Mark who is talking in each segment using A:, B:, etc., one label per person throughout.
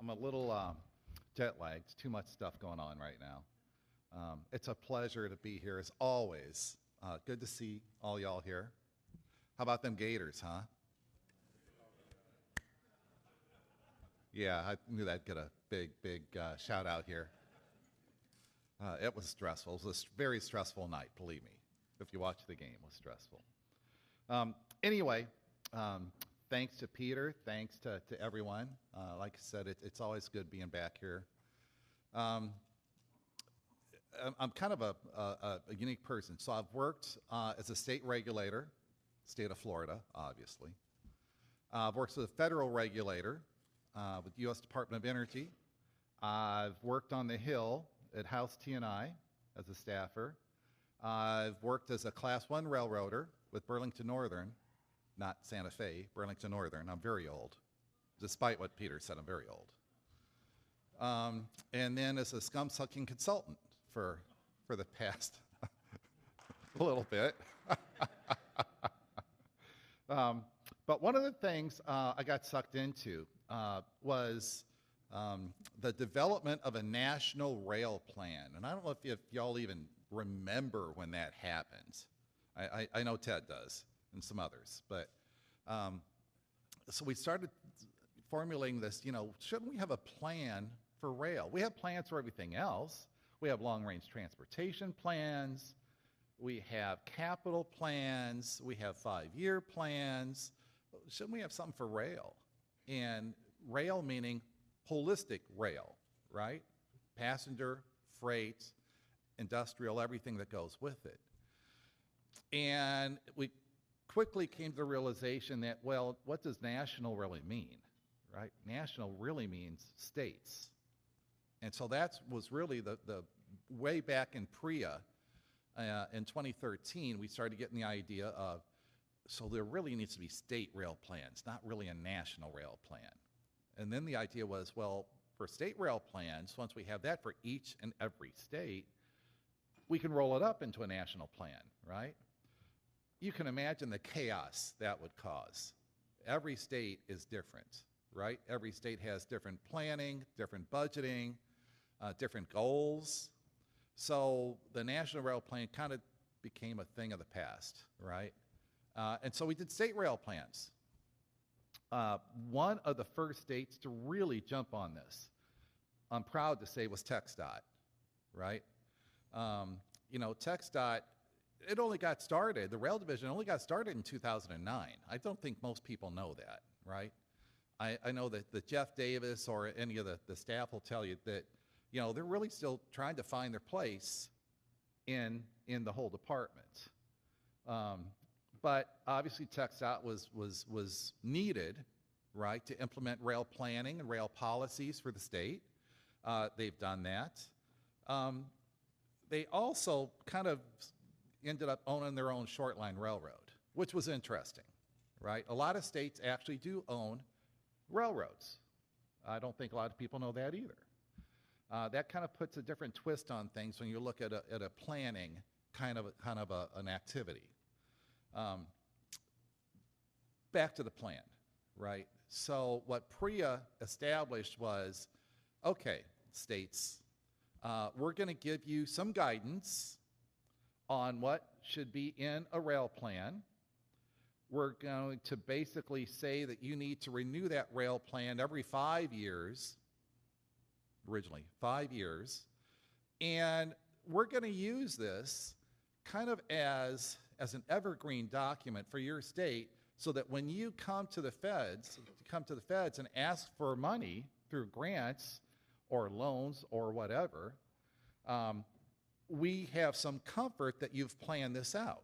A: I'm a little jet lagged. Too much stuff going on right now. It's a pleasure to be here as always. Good to see all y'all here. How about them Gators, huh? Yeah, I knew that'd get a big shout out here. It was stressful. It was a very stressful night, believe me. If you watch the game, it was stressful. Anyway, thanks to Peter. Thanks to everyone. Like I said, it's always good being back here. I'm kind of a unique person. So I've worked as a state regulator, state of Florida, obviously. I've worked as a federal regulator with the U.S. Department of Energy. I've worked on the Hill at House T&I as a staffer. I've worked as a Class 1 railroader with Burlington Northern, not Santa Fe, Burlington Northern. I'm very old, despite what Peter said, I'm very old. And then as a scum-sucking consultant for the past a little bit. But one of the things I got sucked into was the development of a national rail plan. And I don't know if y'all even remember when that happened. I know Ted does and some others. But so we started formulating this, shouldn't we have a plan for rail? We have plans for everything else. We have long-range transportation plans. We have capital plans. We have 5-year plans. Shouldn't we have something for rail? And rail meaning holistic rail, right? Passenger, freight, industrial, everything that goes with it. And we quickly came to the realization that, well, what does national really mean, right? National really means states. And so that was really the way back in PREA in 2013, we started getting the idea of, so there really needs to be state rail plans, not really a national rail plan. And then the idea was, well, for state rail plans, once we have that for each and every state, we can roll it up into a national plan, right? You can imagine the chaos that would cause. Every state is different, right? Every state has different planning, different budgeting, different goals. So the national rail plan kind of became a thing of the past, right? And so we did state rail plans. One of the first states to really jump on this, I'm proud to say, was TxDOT, right? TxDOT, it only got started, the rail division only got started in 2009. I don't think most people know that, right? I know that Jeff Davis or any of the staff will tell you that, they're really still trying to find their place in the whole department. But obviously TxDOT was needed, right, to implement rail planning and rail policies for the state. They've done that. They also kind of ended up owning their own short line railroad, which was interesting, right? A lot of states actually do own railroads. I don't think a lot of people know that either. That kind of puts a different twist on things when you look at a planning kind of an activity. Back to the plan, right? So what PREA established was, okay, states, we're going to give you some guidance on what should be in a rail plan. We're going to basically say that you need to renew that rail plan every 5 years, originally 5 years, and we're going to use this kind of as an evergreen document for your state so that when you come to the feds and ask for money through grants or loans or whatever, we have some comfort that you've planned this out,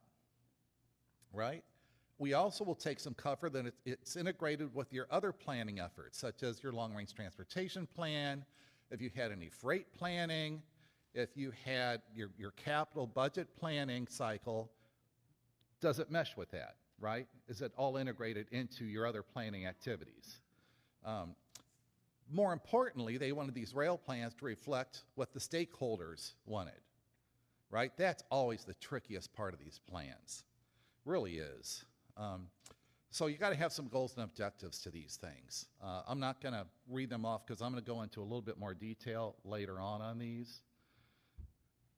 A: right? We also will take some comfort that it's integrated with your other planning efforts, such as your long-range transportation plan, if you had any freight planning, if you had your capital budget planning cycle. Does it mesh with that, right? Is it all integrated into your other planning activities? More importantly, they wanted these rail plans to reflect what the stakeholders wanted, right? That's always the trickiest part of these plans, really is. So you got to have some goals and objectives to these things. I'm not going to read them off because I'm going to go into a little bit more detail later on these.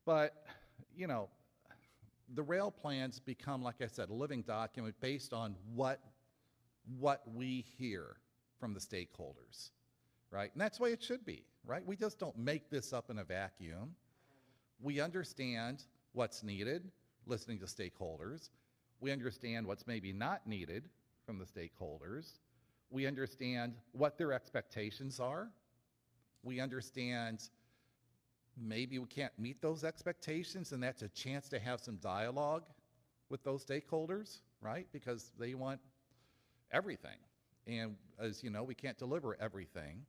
A: But, you know, the rail plans become, like I said, a living document based on what we hear from the stakeholders, right? And that's the way it should be, right? We just don't make this up in a vacuum. We understand what's needed, listening to stakeholders. We understand what's maybe not needed from the stakeholders. We understand what their expectations are. We understand maybe we can't meet those expectations, and that's a chance to have some dialogue with those stakeholders, right? Because they want everything. And as you know, we can't deliver everything.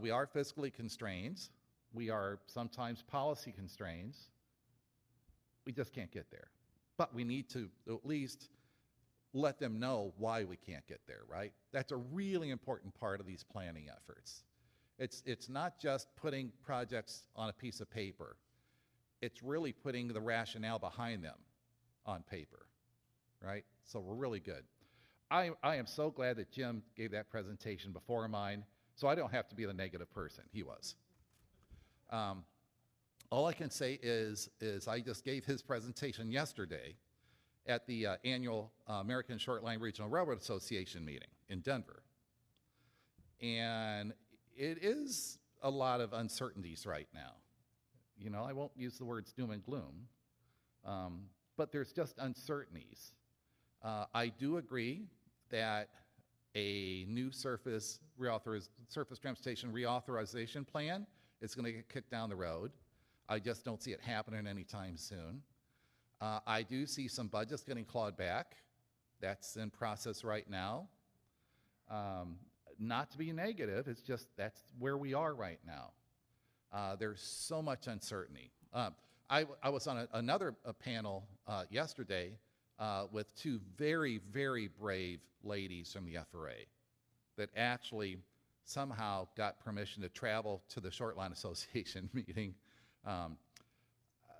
A: We are fiscally constrained. We are sometimes policy constrained. We just can't get there. But we need to at least let them know why we can't get there, right? That's a really important part of these planning efforts. It's not just putting projects on a piece of paper. It's really putting the rationale behind them on paper, right? So we're really good. I am so glad that Jim gave that presentation before mine, so I don't have to be the negative person. He was. All I can say is I just gave his presentation yesterday at the annual American Short Line Regional Railroad Association meeting in Denver. And it is a lot of uncertainties right now. You know, I won't use the words doom and gloom, but there's just uncertainties. I do agree that a new surface transportation reauthorization plan is going to get kicked down the road. I just don't see it happening anytime soon. I do see some budgets getting clawed back. That's in process right now. Not to be negative, it's just that's where we are right now. There's so much uncertainty. I was on another panel yesterday with two very, very brave ladies from the FRA that actually somehow got permission to travel to the Short Line Association meeting.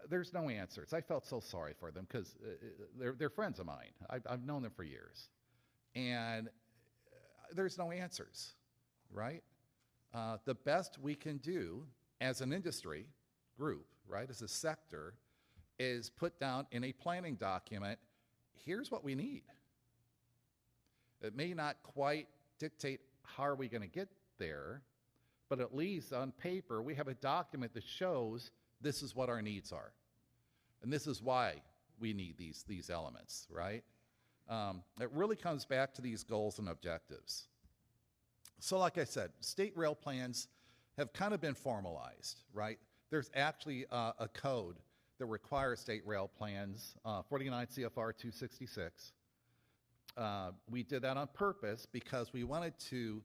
A: There's no answers. I felt so sorry for them because they're friends of mine. I've known them for years. And there's no answers, right? The best we can do as an industry group, right, as a sector, is put down in a planning document, here's what we need. It may not quite dictate how are we going to get there, but at least on paper we have a document that shows this is what our needs are. And this is why we need these elements, right? It really comes back to these goals and objectives. So like I said, state rail plans have kind of been formalized, right? There's actually a code that requires state rail plans, 49 CFR 266. We did that on purpose because we wanted to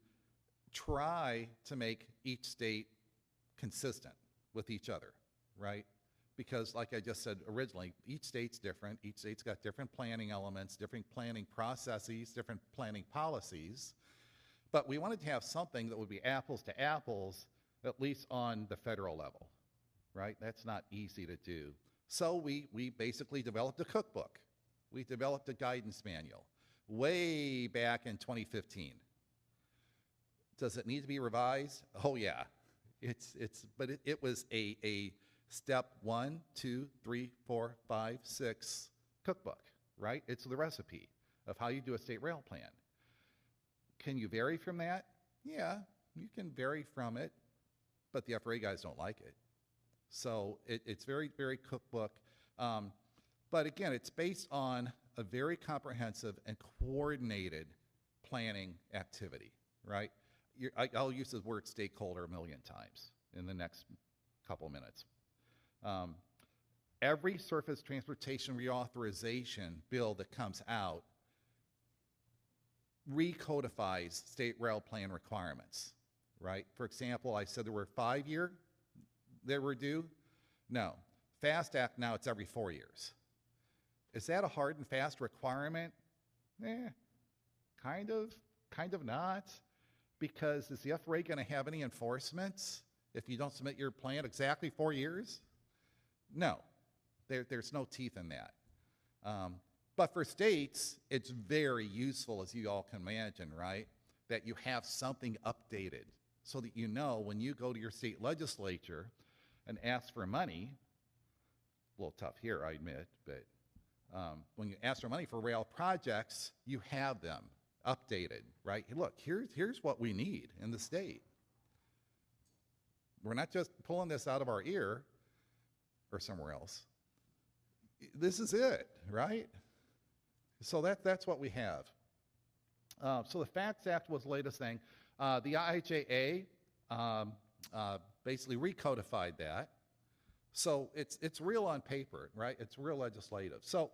A: try to make each state consistent with each other, right? Because like I just said originally, each state's different. Each state's got different planning elements, different planning processes, different planning policies. But we wanted to have something that would be apples to apples, at least on the federal level, right? That's not easy to do. So we basically developed a cookbook. We developed a guidance manual way back in 2015. Does it need to be revised? Oh yeah, but it was a step 1, 2, 3, 4, 5, 6 cookbook, right? It's the recipe of how you do a state rail plan. Can you vary from that? Yeah, you can vary from it, but the FRA guys don't like it. So it's very, very cookbook. But again, it's based on a very comprehensive and coordinated planning activity, right? I'll use the word stakeholder a million times in the next couple minutes. Every surface transportation reauthorization bill that comes out recodifies state rail plan requirements, right? For example, I said there were 5-year that were due. No. FAST Act, now it's every 4 years. Is that a hard and fast requirement? Kind of not. Because is the FRA going to have any enforcement if you don't submit your plan exactly 4 years? No. There's no teeth in that. But for states, it's very useful, as you all can imagine, right? That you have something updated so that you know when you go to your state legislature and ask for money, a little tough here, I admit, but when you ask for money for rail projects, you have them updated, right? Look, here's what we need in the state. We're not just pulling this out of our ear or somewhere else. This is it, right? So that's what we have. So the FACTS Act was the latest thing. The IIJA basically recodified that. So it's real on paper, right? It's real legislative. So,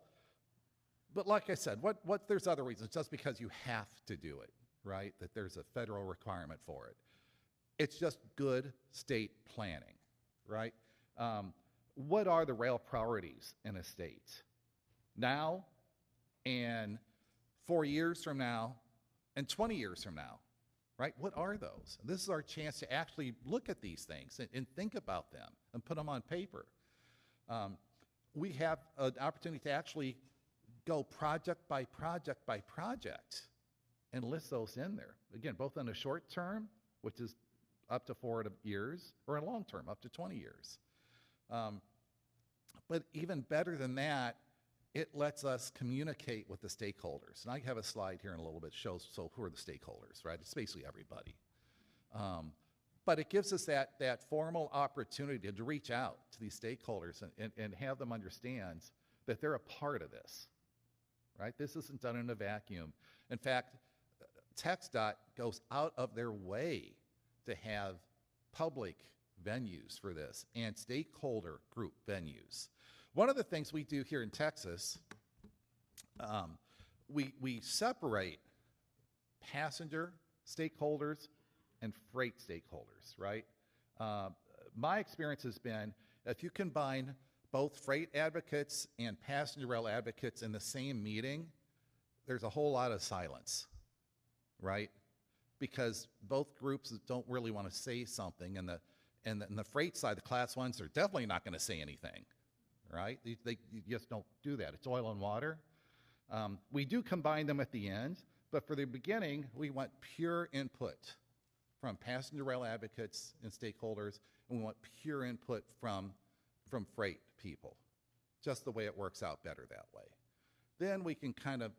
A: but like I said, what there's other reasons. Just because you have to do it, right? That there's a federal requirement for it. It's just good state planning, right? What are the rail priorities in a state? Now, and 4 years from now, and 20 years from now, right? What are those? This is our chance to actually look at these things and think about them and put them on paper. We have an opportunity to actually go project by project by project and list those in there. Again, both in a short term, which is up to 4 years, or in long term, up to 20 years. But even better than that, it lets us communicate with the stakeholders. And I have a slide here in a little bit that shows, so who are the stakeholders, right? It's basically everybody. But it gives us that formal opportunity to reach out to these stakeholders and have them understand that they're a part of this, right? This isn't done in a vacuum. In fact, TxDOT goes out of their way to have public venues for this and stakeholder group venues. One of the things we do here in Texas, we separate passenger stakeholders and freight stakeholders, right? My experience has been if you combine both freight advocates and passenger rail advocates in the same meeting, there's a whole lot of silence, right? Because both groups don't really want to say something, and the freight side, the class ones, are definitely not going to say anything, right? You just don't do that. It's oil and water. We do combine them at the end, but for the beginning, we want pure input from passenger rail advocates and stakeholders, and we want pure input from freight people. Just the way it works out better that way. Then we can kind of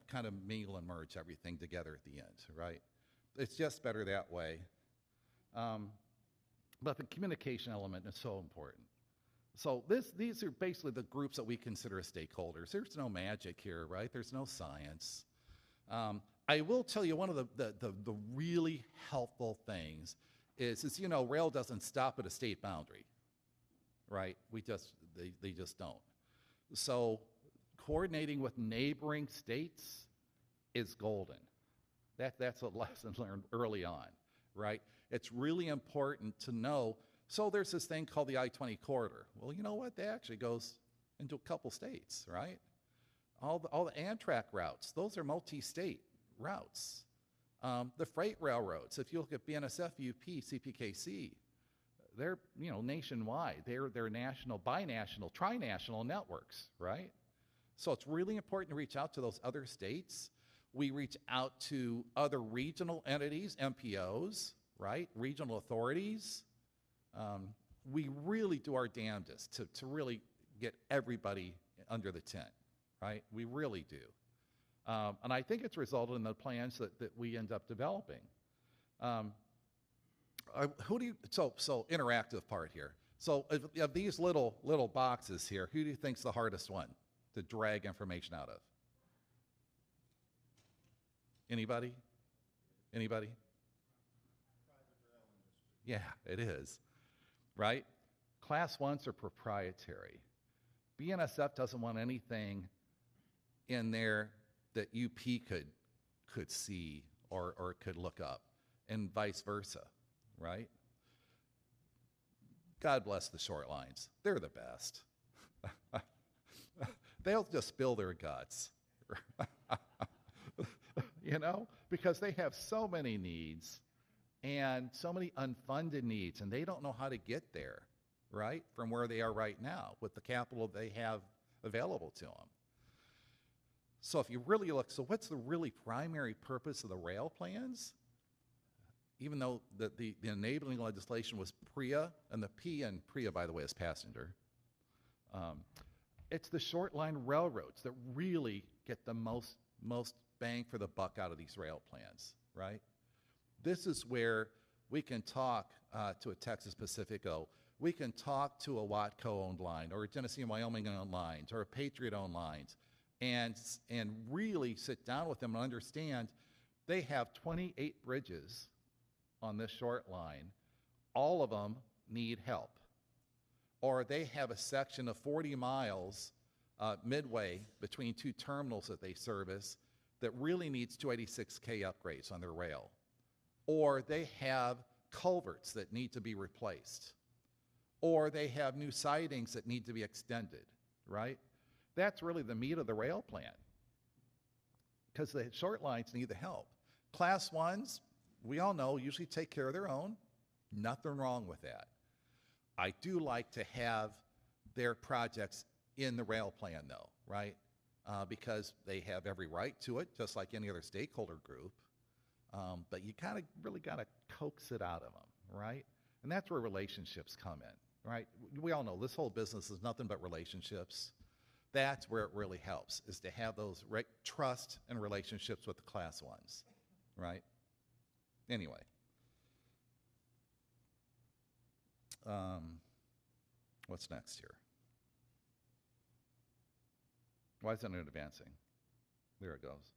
A: mingle and merge everything together at the end, right? It's just better that way. But the communication element is so important. So these are basically the groups that we consider as stakeholders. There's no magic here, right? There's no science. I will tell you one of the really helpful things is you know, rail doesn't stop at a state boundary, right? They just don't. So coordinating with neighboring states is golden. That's a lesson learned early on, right? It's really important to know. So there's this thing called the I-20 corridor. Well, you know what? That actually goes into a couple states, right? All the Amtrak routes, those are multi-state routes. The freight railroads, if you look at BNSF, UP, CPKC, they're nationwide. They're national, binational, trinational networks, right? So it's really important to reach out to those other states. We reach out to other regional entities, MPOs, right? Regional authorities. We really do our damnedest to really get everybody under the tent, right? We really do. And I think it's resulted in the plans that we end up developing. So interactive part here. So of these little boxes here, who do you think's the hardest one to drag information out of? Anybody? Anybody? Yeah, it is, right? Class 1s are proprietary. BNSF doesn't want anything in there that UP could see or could look up, and vice versa, right? God bless the short lines. They're the best. They'll just spill their guts, because they have so many needs and so many unfunded needs, and they don't know how to get there, right, from where they are right now with the capital they have available to them. So if you really look, so what's the really primary purpose of the rail plans? Even though the enabling legislation was PREA, and the P in PREA, by the way, is passenger, it's the short line railroads that really get the most bang for the buck out of these rail plans, right? This is where we can talk to a Texas Pacifico, we can talk to a Watco-owned line, or a Genesee and Wyoming-owned lines, or a Patriot-owned lines, and really sit down with them and understand they have 28 bridges on this short line. All of them need help. Or they have a section of 40 miles midway between two terminals that they service that really needs 286K upgrades on their rail. Or they have culverts that need to be replaced. Or they have new sidings that need to be extended, right? That's really the meat of the rail plan, because the short lines need the help. Class 1s, we all know, usually take care of their own. Nothing wrong with that. I do like to have their projects in the rail plan, though, right? Because they have every right to it, just like any other stakeholder group. But you kind of really got to coax it out of them, right? And that's where relationships come in, right? We all know this whole business is nothing but relationships. That's where it really helps, is to have those trust and relationships with the class 1s, right? Anyway. What's next here? Why is that not advancing? There it goes.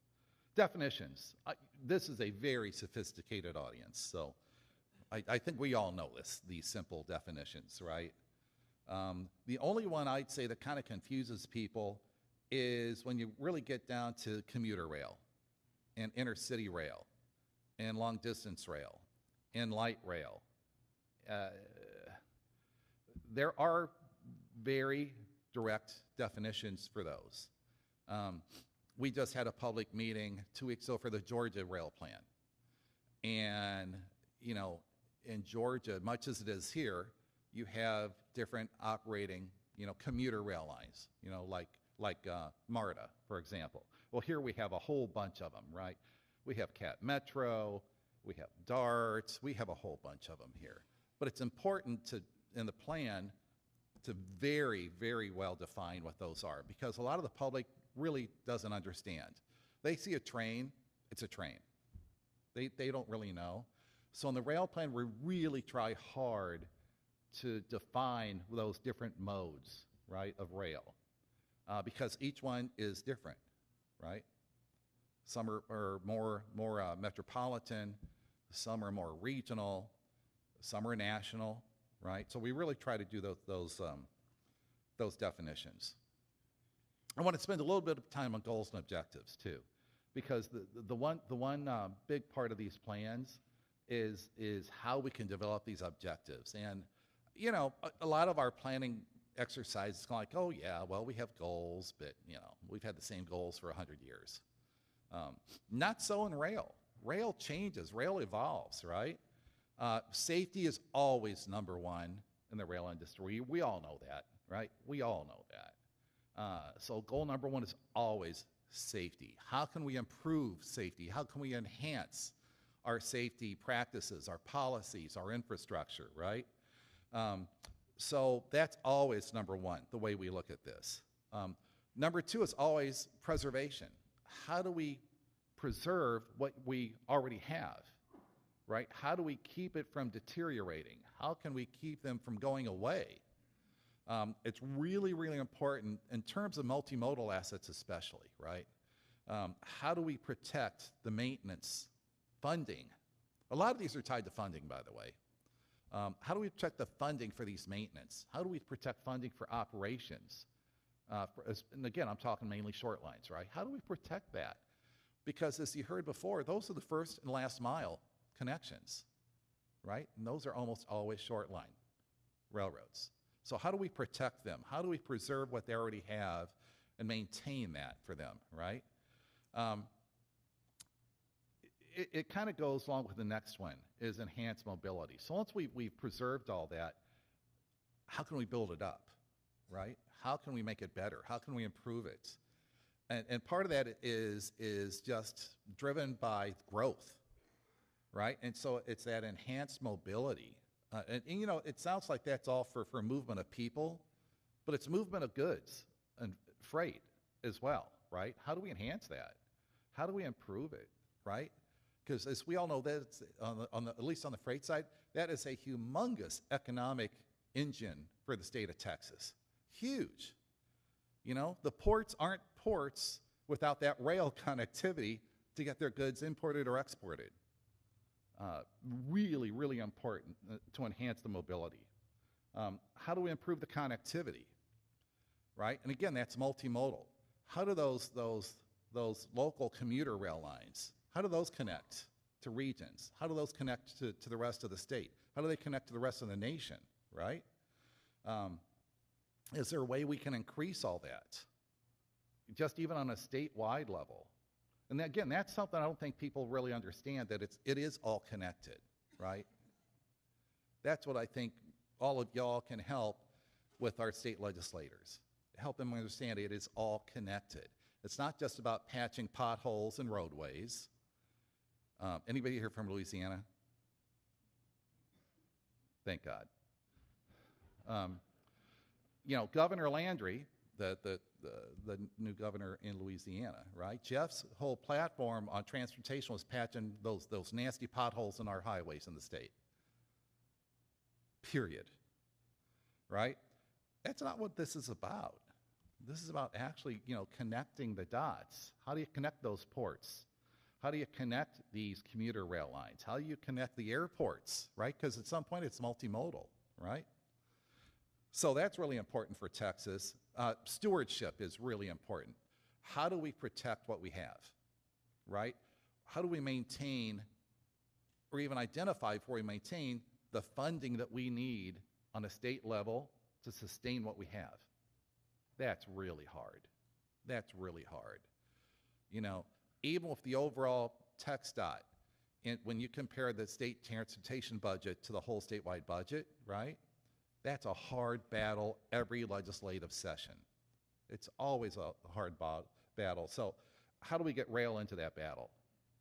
A: Definitions. This is a very sophisticated audience, so I think we all know these simple definitions, right? The only one I'd say that kind of confuses people is when you really get down to commuter rail and intercity rail and long distance rail and light rail. There are very direct definitions for those. We just had a public meeting 2 weeks ago for the Georgia rail plan. And, you know, in Georgia, much as it is here, you have different operating, you know, commuter rail lines, you know, like MARTA, for example. Well, here we have a whole bunch of them, right? We have Cat Metro, we have DARTs, we have a whole bunch of them here. But it's important to, in the plan, to very, very well define what those are, because a lot of the public really doesn't understand. They see a train, it's a train. They don't really know. So in the rail plan, we really try hard to define those different modes, right, of rail, because each one is different, right? Some are more metropolitan, some are more regional, some are national, right? So we really try to do those definitions. I want to spend a little bit of time on goals and objectives too, because the one big part of these plans is how we can develop these objectives. And you know, a lot of our planning exercise is kind of like, oh yeah, well, we have goals, but you know, we've had the same goals for 100 years. Not so in rail. Rail changes, rail evolves, right? Safety is always number one in the rail industry. We all know that, right? We all know that. So goal number one is always safety. How can we improve safety? How can we enhance our safety practices, our policies, our infrastructure, right? So that's always number one, the way we look at this. Number two is always preservation. How do we preserve what we already have, right? How do we keep it from deteriorating? How can we keep them from going away? It's really, really important in terms of multimodal assets especially, right? How do we protect the maintenance funding? A lot of these are tied to funding, by the way. How do we protect the funding for these maintenance? How do we protect funding for operations? And again, I'm talking mainly short lines, right? How do we protect that? Because as you heard before, those are the first and last mile connections, right? And those are almost always short line railroads. So how do we protect them? How do we preserve what they already have and maintain that for them, right? It kind of goes along with the next one, is enhanced mobility. So once we've preserved all that, how can we build it up, right? How can we make it better? How can we improve it? And part of that is just driven by growth, right? And so it's that enhanced mobility. And, you know, it sounds like that's all for movement of people, but it's movement of goods and freight as well, right? How do we enhance that? How do we improve it, right? Because as we all know, that's at least on the freight side, that is a humongous economic engine for the state of Texas. Huge. You know, the ports aren't ports without that rail connectivity to get their goods imported or exported. Really, really important to enhance the mobility. How do we improve the connectivity, right? And again, that's multimodal. How do those local commuter rail lines, how do those connect to regions? How do those connect to the rest of the state? How do they connect to the rest of the nation, right? Is there a way we can increase all that, just even on a statewide level? And again, that's something I don't think people really understand, that it is all connected, right? That's what I think all of y'all can help with our state legislators. Help them understand it is all connected. It's not just about patching potholes and roadways. Anybody here from Louisiana? Thank God. You know, Governor Landry, the new governor in Louisiana, right? Jeff's whole platform on transportation was patching those nasty potholes in our highways in the state. Period. Right? That's not what this is about. This is about actually, you know, connecting the dots. How do you connect those ports? How do you connect these commuter rail lines? How do you connect the airports, right? Because at some point it's multimodal, right? So that's really important for Texas. Stewardship is really important. How do we protect what we have, right? How do we maintain or even identify before we maintain the funding that we need on a state level to sustain what we have? That's really hard. That's really hard. You know, even with the overall TxDOT, when you compare the state transportation budget to the whole statewide budget, right? That's a hard battle every legislative session. It's always a hard battle. So how do we get rail into that battle,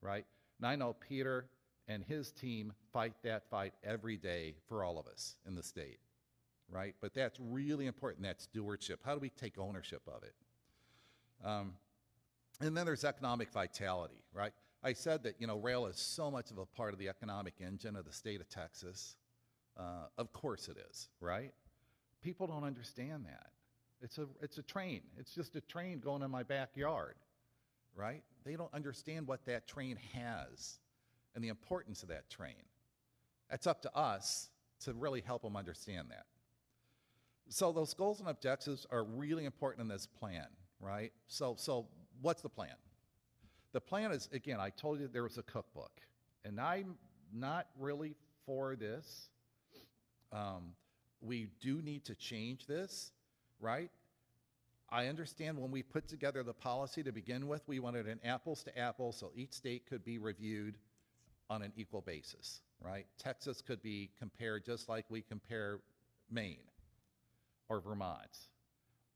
A: right? And I know Peter and his team fight that fight every day for all of us in the state, right? But that's really important, that stewardship. How do we take ownership of it? And then there's economic vitality, right? I said that, you know, rail is so much of a part of the economic engine of the state of Texas. Of course it is, right? People don't understand that. It's a train. It's just a train going in my backyard, right? They don't understand what that train has and the importance of that train. It's up to us to really help them understand that. So those goals and objectives are really important in this plan, right? So what's the plan? The plan is, again, I told you there was a cookbook, and I'm not really for this. We do need to change this, right? I understand when we put together the policy to begin with, we wanted an apples to apples, so each state could be reviewed on an equal basis, right? Texas could be compared just like we compare Maine or Vermont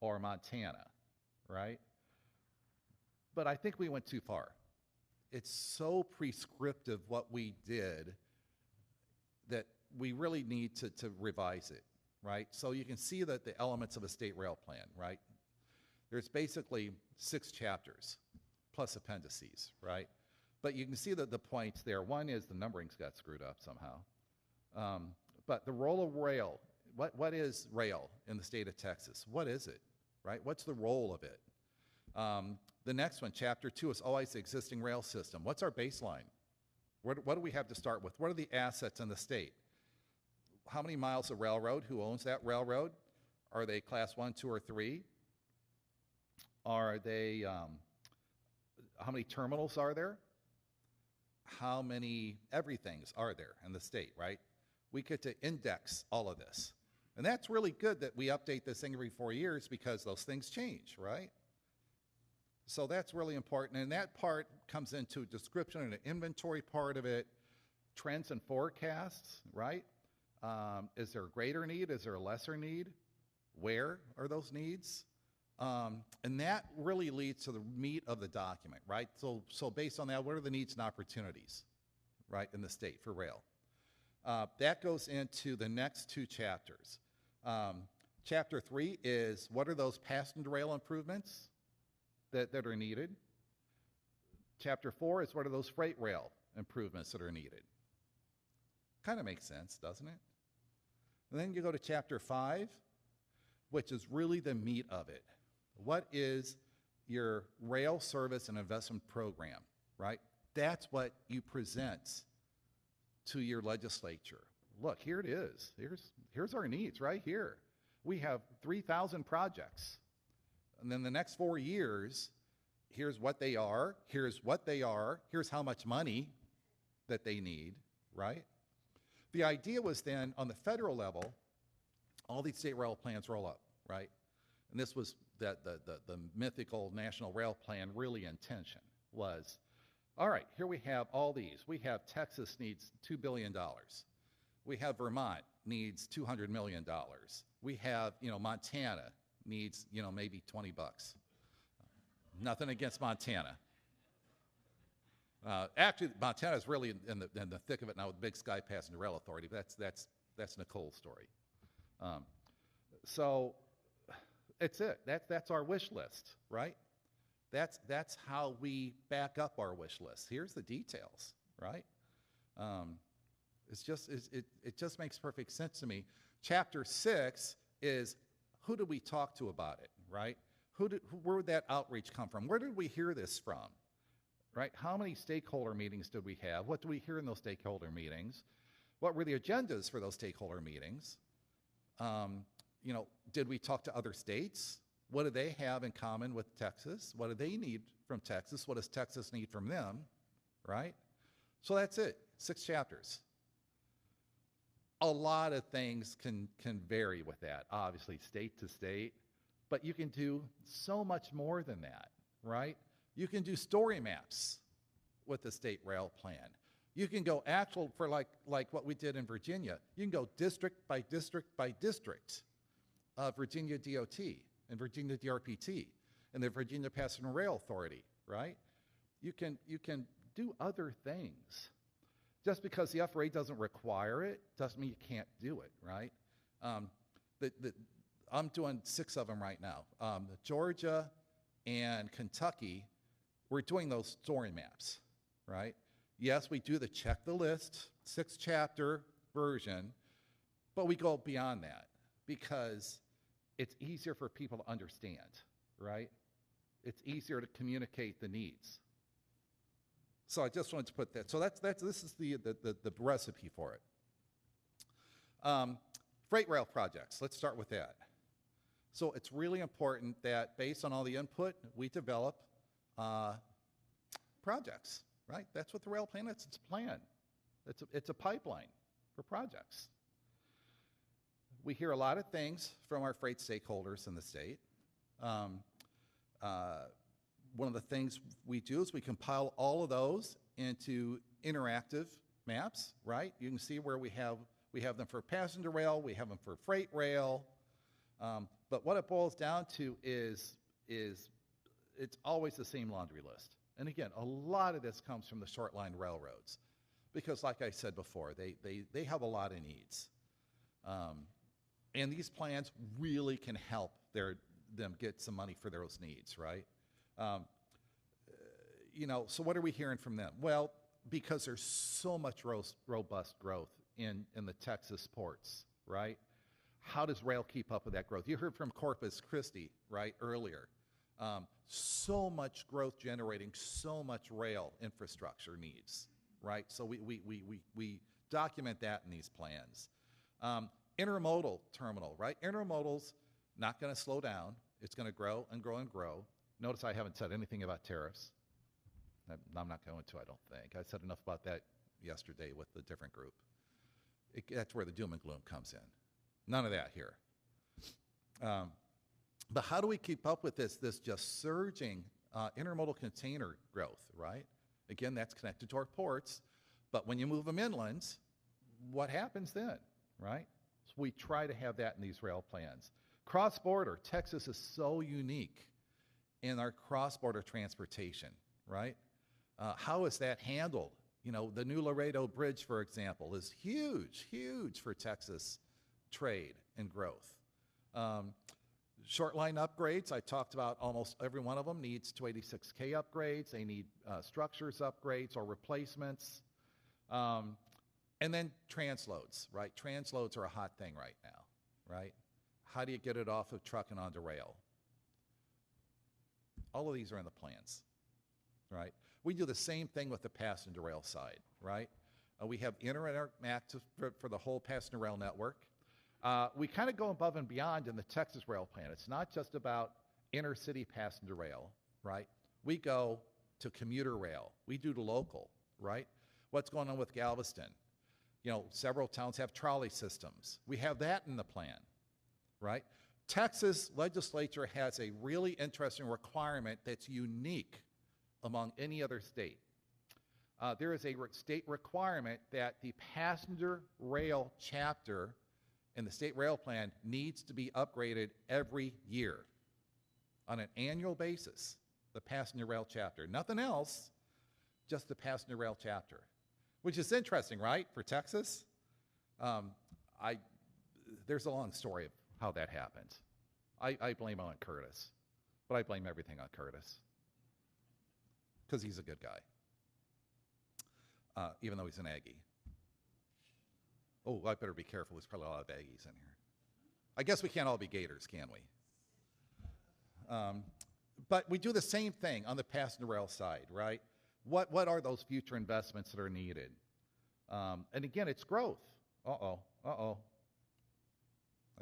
A: or Montana, right? But I think we went too far. It's so prescriptive what we did that we really need to revise it, right? So you can see that the elements of a state rail plan, right? There's basically 6 chapters plus appendices, right? But you can see that the points there. One is the numbering's got screwed up somehow. But the role of rail, what is rail in the state of Texas? What is it, right? What's the role of it? The next one, chapter 2, is always the existing rail system. What's our baseline? What do we have to start with? What are the assets in the state? How many miles of railroad? Who owns that railroad? Are they class 1, 2, or 3? Are they, how many terminals are there? How many everythings are there in the state, right? We get to index all of this. And that's really good that we update this thing every 4 years because those things change, right? So that's really important. And that part comes into a description and an inventory part of it, trends and forecasts, right? Is there a greater need? Is there a lesser need? Where are those needs? And that really leads to the meat of the document, right? So based on that, what are the needs and opportunities, right, in the state for rail? That goes into the next two chapters. Chapter 3 is what are those passenger rail improvements that are needed? Chapter 4 is what are those freight rail improvements that are needed? Kind of makes sense, doesn't it? And then you go to chapter 5, which is really the meat of it. What is your rail service and investment program, right? That's what you present to your legislature. Look, here it is. Here's our needs right here. We have 3,000 projects. And then the next 4 years, here's what they are, here's how much money that they need, right? The idea was then, on the federal level, all these state rail plans roll up, right? And this was the mythical National Rail Plan really intention was, all right, here we have all these. We have Texas needs $2 billion. We have Vermont needs $200 million. We have, Montana needs, maybe $20. Nothing against Montana. Actually, Montana is really in the thick of it now with Big Sky Passenger Rail Authority. But that's Nicole's story. So it's it. That's our wish list, right? That's how we back up our wish list. Here's the details, right? It just makes perfect sense to me. Chapter 6 is who did we talk to about it, right? Where would that outreach come from? Where did we hear this from, right? How many stakeholder meetings did we have? What do we hear in those stakeholder meetings? What were the agendas for those stakeholder meetings? Did we talk to other states? What do they have in common with Texas? What do they need from Texas? What does Texas need from them, right? So that's it, 6 chapters. A lot of things can vary with that, obviously, state to state, but you can do so much more than that, right? You can do story maps with the state rail plan. You can go actual for like what we did in Virginia. You can go district by district by district of Virginia DOT and Virginia DRPT and the Virginia Passenger Rail Authority, right? You can do other things. Just because the FRA doesn't require it doesn't mean you can't do it, right? I'm doing 6 of them right now. Georgia and Kentucky, we're doing those story maps, right? Yes, we do the check the list, 6-chapter version, but we go beyond that because it's easier for people to understand, right? It's easier to communicate the needs. So I just wanted to put that. So this is the recipe for it. Freight rail projects. Let's start with that. So it's really important that based on all the input, we develop projects, right? That's what the rail plan is. It's a plan. It's a pipeline for projects. We hear a lot of things from our freight stakeholders in the state. One of the things we do is we compile all of those into interactive maps, right? You can see where we have them for passenger rail, we have them for freight rail, but what it boils down to is it's always the same laundry list. And again, a lot of this comes from the short line railroads because, like I said before, they have a lot of needs. And these plans really can help them get some money for those needs, right? So what are we hearing from them? Well, because there's so much robust growth in the Texas ports, right? How does rail keep up with that growth? You heard from Corpus Christi, right, earlier. So much growth generating so much rail infrastructure needs, right? So we document that in these plans. Intermodal terminal, right? Intermodal's not going to slow down. It's going to grow and grow and grow. Notice I haven't said anything about tariffs. I'm not going to, I don't think. I said enough about that yesterday with a different group. That's where the doom and gloom comes in. None of that here. But how do we keep up with this just surging intermodal container growth, right? Again, that's connected to our ports. But when you move them inland, what happens then, right? So we try to have that in these rail plans. Cross-border, Texas is so unique in our cross-border transportation, right? How is that handled? You know, the new Laredo Bridge, for example, is huge, huge for Texas trade and growth. Short line upgrades, I talked about almost every one of them needs 286K upgrades. They need structures upgrades or replacements. And then transloads, right? Transloads are a hot thing right now, right? How do you get it off of truck and onto rail? All of these are in the plans, right? We do the same thing with the passenger rail side, right? We have interconnect for the whole passenger rail network. We kind of go above and beyond in the Texas rail plan. It's not just about intercity passenger rail, right? We go to commuter rail. We do the local, right? What's going on with Galveston? You know, several towns have trolley systems. We have that in the plan, right? Texas legislature has a really interesting requirement that's unique among any other state. There is a state requirement that the passenger rail chapter in the state rail plan needs to be upgraded every year on an annual basis, the passenger rail chapter. Nothing else, just the passenger rail chapter, which is interesting, right, for Texas? There's a long story of how that happened. I blame it on Curtis, but I blame everything on Curtis because he's a good guy, even though he's an Aggie. Oh, I better be careful. There's probably a lot of Aggies in here. I guess we can't all be Gators, can we? But we do the same thing on the passenger rail side, right? What are those future investments that are needed? And again, it's growth. I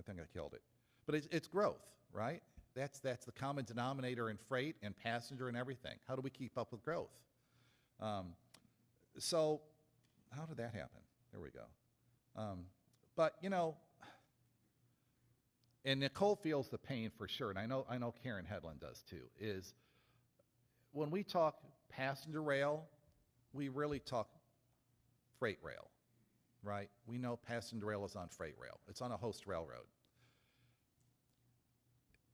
A: think I killed it. But it's growth, right? That's the common denominator in freight and passenger and everything. How do we keep up with growth? So how did that happen? There we go. But, you know, and Nicole feels the pain for sure, and I know Karen Hedlund does too, is when we talk passenger rail, we really talk freight rail, right? We know passenger rail is on freight rail. It's on a host railroad.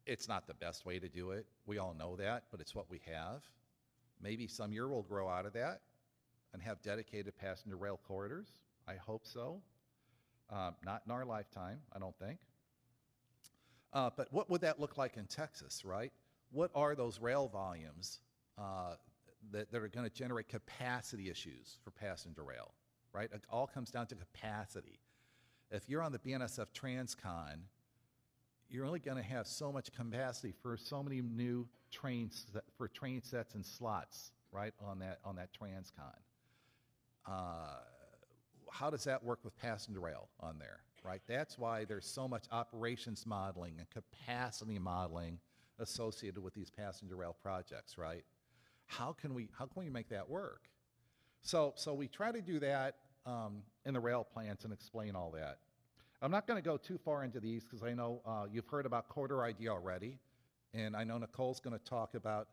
A: It's not the best way to do it. We all know that, but it's what we have. Maybe some year we'll grow out of that and have dedicated passenger rail corridors. I hope so. Not in our lifetime, I don't think. But what would that look like in Texas, right? What are those rail volumes that are going to generate capacity issues for passenger rail, right? It all comes down to capacity. If you're on the BNSF Transcon, you're only going to have so much capacity for so many new trains, for train sets and slots, right, on that Transcon. How does that work with passenger rail on there, right? That's why there's so much operations modeling and capacity modeling associated with these passenger rail projects, right? How can we make that work? So we try to do that in the rail plans and explain all that. I'm not going to go too far into these because I know you've heard about corridor ID already, and I know Nicole's going to talk about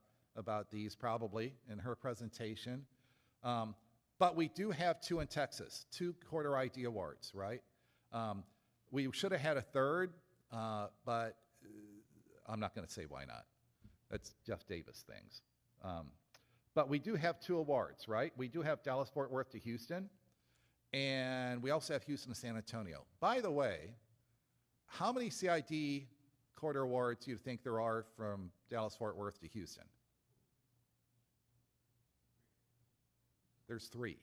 A: these probably in her presentation. But we do have two in Texas, 2 corridor ID awards, right? We should have had a third, but I'm not going to say why not. That's Jeff Davis things. But we do have 2 awards, right? We do have Dallas-Fort Worth to Houston, and we also have Houston to San Antonio. By the way, how many CID corridor awards do you think there are from Dallas-Fort Worth to Houston? There's 3.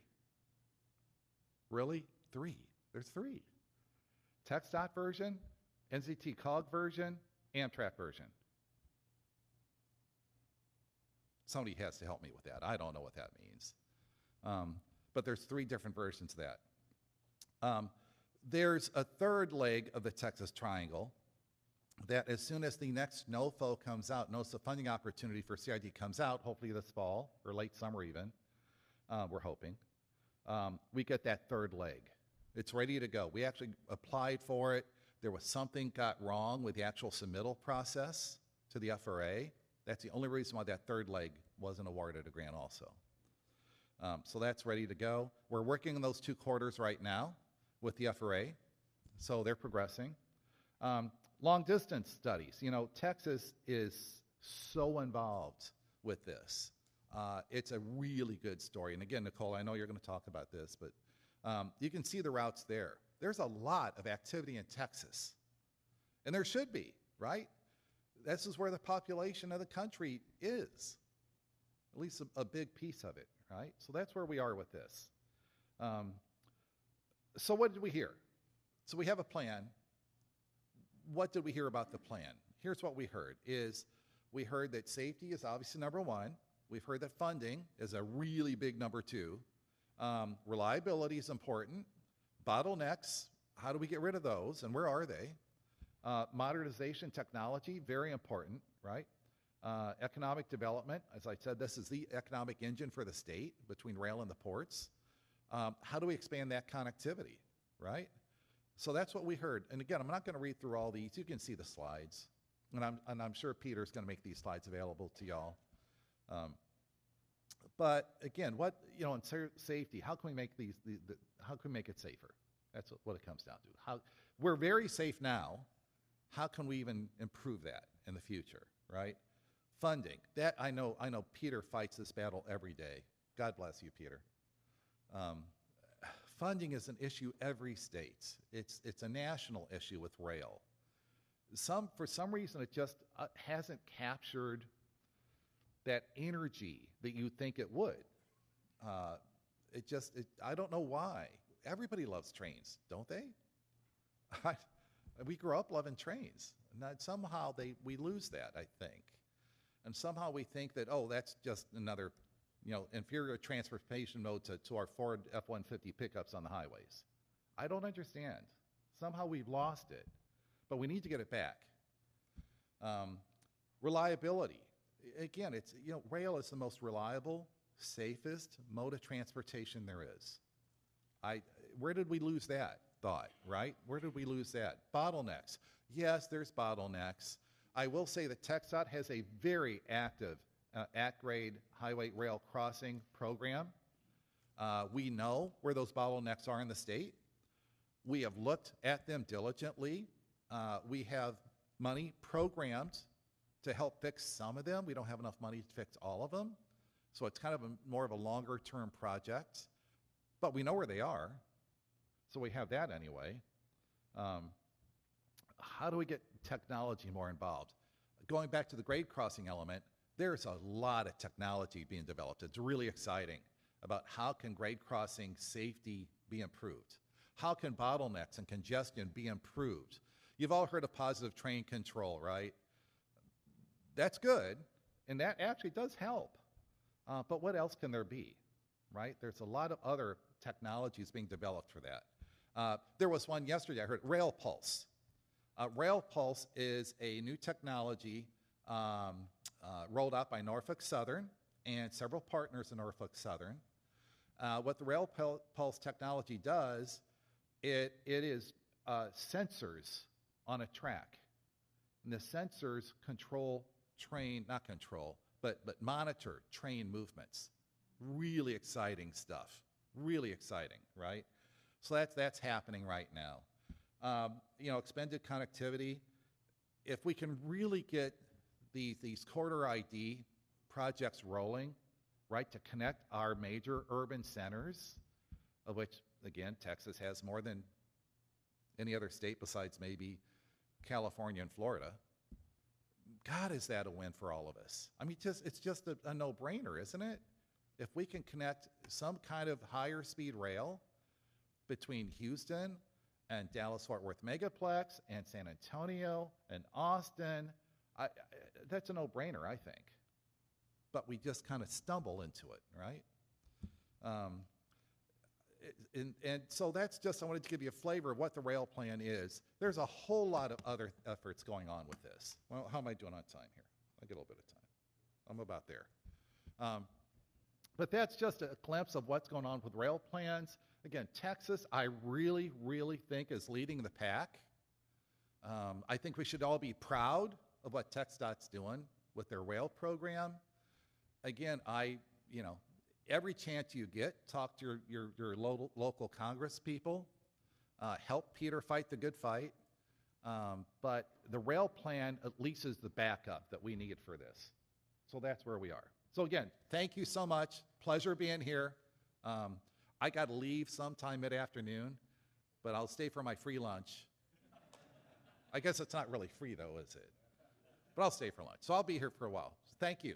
A: Really? 3. There's 3. TxDOT version, NZT COG version, Amtrak version. Somebody has to help me with that. I don't know what that means. But there's 3 different versions of that. There's a third leg of the Texas Triangle that as soon as the next NOFO comes out, Notice of Funding Opportunity for CID comes out, hopefully this fall or late summer even, we're hoping, we get that third leg. It's ready to go. We actually applied for it. There was something got wrong with the actual submittal process to the FRA. That's the only reason why that third leg wasn't awarded a grant also. So that's ready to go. We're working on those 2 corridors right now with the FRA, so they're progressing. Long distance studies. You know, Texas is so involved with this. It's a really good story. And again, Nicole, I know you're going to talk about this, but you can see the routes there. There's a lot of activity in Texas. And there should be, right? This is where the population of the country is, at least a big piece of it, right? So that's where we are with this. So what did we hear? So we have a plan. What did we hear about the plan? Here's what we heard is we heard that safety is obviously number one. We've heard that funding is a really big number two. Reliability is important. Bottlenecks, how do we get rid of those and where are they? Modernization technology, very important, right? Economic development, as I said, this is the economic engine for the state between rail and the ports. How do we expand that connectivity, right? So that's what we heard. And again, I'm not going to read through all these. You can see the slides. And I'm sure Peter's going to make these slides available to y'all. But again, what, you know, in safety, how can we make how can we make it safer? That's what it comes down to. We're very safe now. How can we even improve that in the future, right? Funding, that I know Peter fights this battle every day. God bless you, Peter. Funding is an issue every state. It's a national issue with rail. For some reason, it just hasn't captured that energy that you think it would. I don't know why. Everybody loves trains, don't they? We grew up loving trains. And somehow we lose that, I think. And somehow we think that, oh, that's just another, inferior transportation mode to our Ford F-150 pickups on the highways. I don't understand. Somehow we've lost it, but we need to get it back. Reliability. Again, rail is the most reliable, safest mode of transportation there is. Where did we lose that thought, right? Where did we lose that? Bottlenecks. Yes, there's bottlenecks. I will say that TxDOT has a very active at-grade highway rail crossing program. We know where those bottlenecks are in the state. We have looked at them diligently. We have money programmed to help fix some of them. We don't have enough money to fix all of them. So it's kind of more of a longer-term project. But we know where they are. So we have that anyway. How do we get technology more involved? Going back to the grade crossing element, there's a lot of technology being developed. It's really exciting about how can grade crossing safety be improved? How can bottlenecks and congestion be improved? You've all heard of positive train control, right? That's good, and that actually does help. But what else can there be, right? There's a lot of other technologies being developed for that. There was one yesterday, I heard, Rail Pulse. Rail Pulse is a new technology rolled out by Norfolk Southern and several partners in Norfolk Southern. What the Rail Pulse technology does, it is sensors on a track. And the sensors monitor train movements. Really exciting stuff. Really exciting, right? So that's happening right now. Expanded connectivity. If we can really get these corridor ID projects rolling, right, to connect our major urban centers, of which, again, Texas has more than any other state besides maybe California and Florida. God, is that a win for all of us? I mean, it's just a no-brainer, isn't it? If we can connect some kind of higher speed rail between Houston and Dallas-Fort Worth Megaplex and San Antonio and Austin, that's a no-brainer, I think. But we just kind of stumble into it, right? And so that's just, I wanted to give you a flavor of what the rail plan is. There's a whole lot of other efforts going on with this. Well, how am I doing on time here? I get a little bit of time. I'm about there. But that's just a glimpse of what's going on with rail plans. Again, Texas, I really, really think is leading the pack. I think we should all be proud of what TxDOT's doing with their rail program. Again, every chance you get, talk to your local Congress people, help Peter fight the good fight. But the rail plan at least is the backup that we need for this. So that's where we are. So again, thank you so much. Pleasure being here. I got to leave sometime mid-afternoon, but I'll stay for my free lunch. I guess it's not really free though, is it? But I'll stay for lunch. So I'll be here for a while. Thank you.